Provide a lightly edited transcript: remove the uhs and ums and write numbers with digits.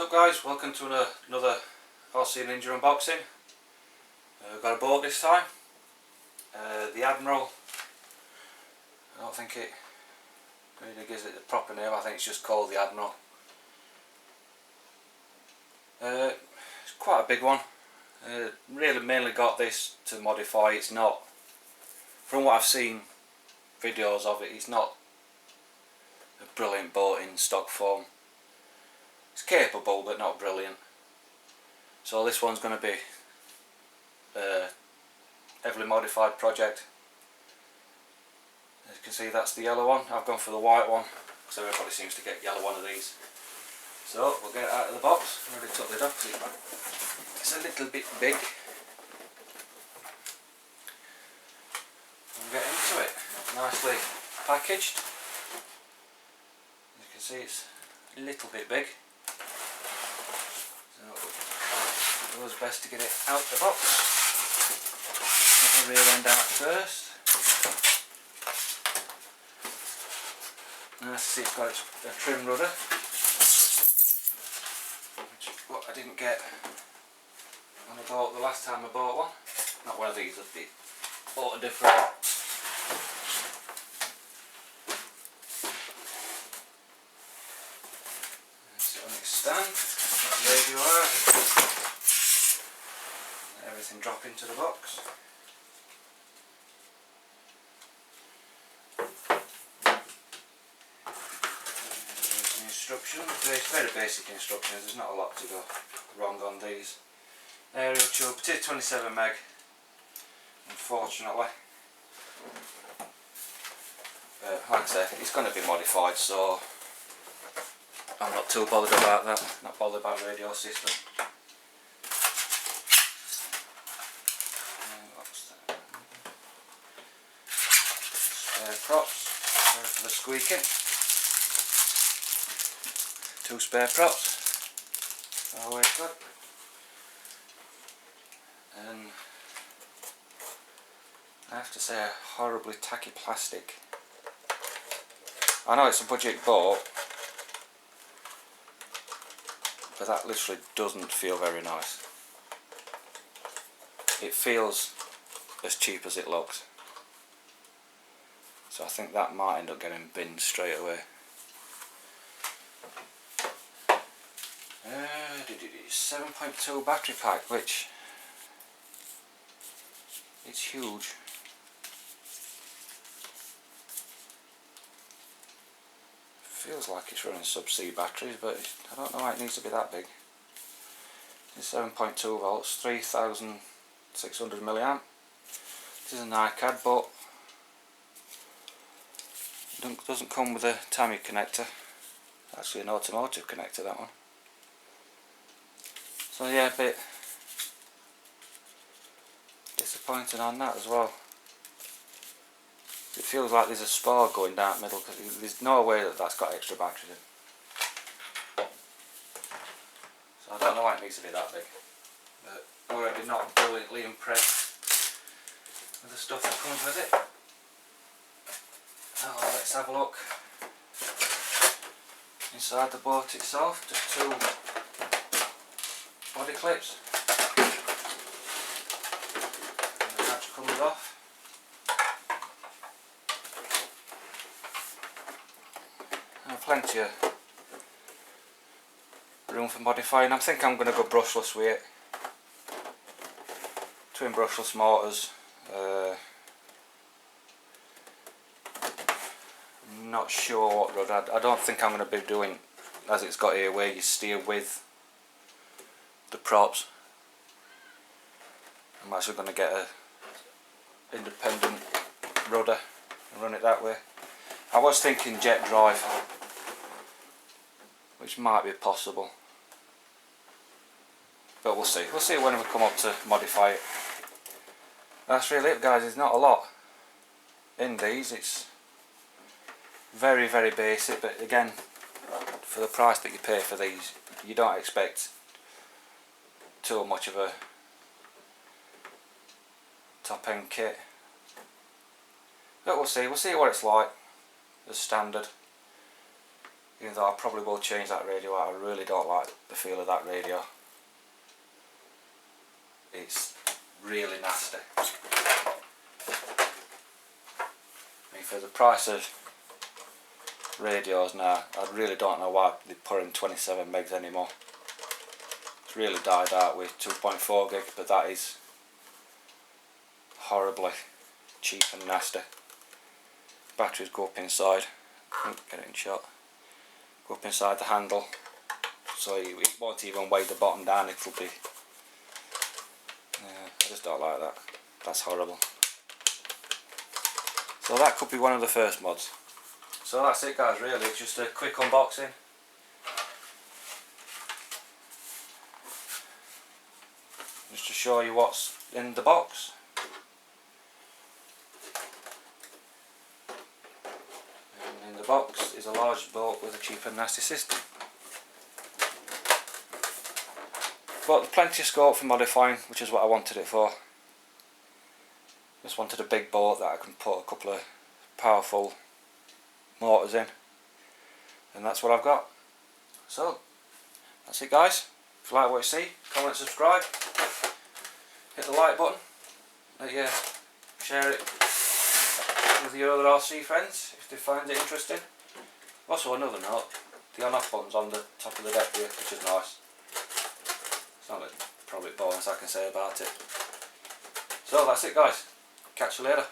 What's up guys, welcome to another RC Ninja unboxing. Got a boat this time, the Admiral. I don't think it really gives it a proper name, I think it's just called the Admiral. It's quite a big one. Really mainly got this to modify. It's not, from what I've seen videos of it, it's not a brilliant boat in stock form. It's capable but not brilliant. So this one's going to be a heavily modified project. As you can see, that's the yellow one. I've gone for the white one because everybody seems to get yellow one of these. So we'll get it out of the box. I already took it off because it's a little bit big. We'll get into it. Nicely packaged. As you can see, it's a little bit big. So it was best to get it out the box. Get the rear end out first. Nice to see it's got a trim rudder, which is what I didn't get on the boat the last time I bought one. Not one of these, I bought a different one. Sit on its stand, got the radio out, let everything drop into the box. Instructions, very basic instructions, there's not a lot to go wrong on these. Aerial tube, it is 27 meg, unfortunately. Like I say, it's going to be modified, so I'm not too bothered about that, not bothered about radio system. Spare props, sorry for the squeaking. 2 spare props, always good, and I have to say, a horribly tacky plastic. I know it's a budget boat, but that literally doesn't feel very nice. It feels as cheap as it looks, so I think that might end up getting binned straight away. 7.2 battery pack, which it's huge. Feels like it's running subsea batteries, but I don't know why it needs to be that big. It's 7.2 volts, 3600 milliamp. This is an Nqd, but it doesn't come with a Tammy connector. Actually an automotive connector, that one. So yeah, a bit disappointing on that as well. It feels like there's a spar going down the middle, because there's no way that that's got extra batteries in. So I don't know why it needs to be that big. But already not brilliantly impressed with the stuff that comes with it. Oh, let's have a look inside the boat itself. Just 2 body clips. And the hatch comes off. And plenty of room for modifying. I think I'm going to go brushless with it. Twin brushless motors. I'm not sure what rudder. I don't think I'm going to be doing as it's got here, where you steer with the props. I'm actually going to get a independent rudder and run it that way. I was thinking jet drive, which might be possible, but we'll see. We'll see when we come up to modify it. That's really it, guys. There's not a lot in these. It's very basic, but again, for the price that you pay for these, you don't expect too much of a top end kit. But we'll see what it's like as standard. even though I probably will change that radio out. I really don't like the feel of that radio. It's really nasty. I mean, for the price of radios now, I really don't know why they put in 27 megs anymore. It's really died out with 2.4 gig, but that is horribly cheap and nasty. Batteries go up inside. Get it in shot. Go up inside the handle, so it won't even weigh the bottom down. It will be. I just don't like that. That's horrible. So that could be one of the first mods. So that's it, guys. Really, it's just a quick unboxing. Just to show you what's in the box. And in the box is a large bolt with a cheap and nasty system. But plenty of scope for modifying, which is what I wanted it for. Just wanted a big bolt that I can put a couple of powerful motors in, and that's what I've got. So that's it, guys. If you like what you see, comment, subscribe, hit the like button, share it with your other RC friends if they find it interesting. Also, another note, the on off button's on the top of the deck here, which is nice. It's not probably bonus I can say about it. So that's it, guys. Catch you later.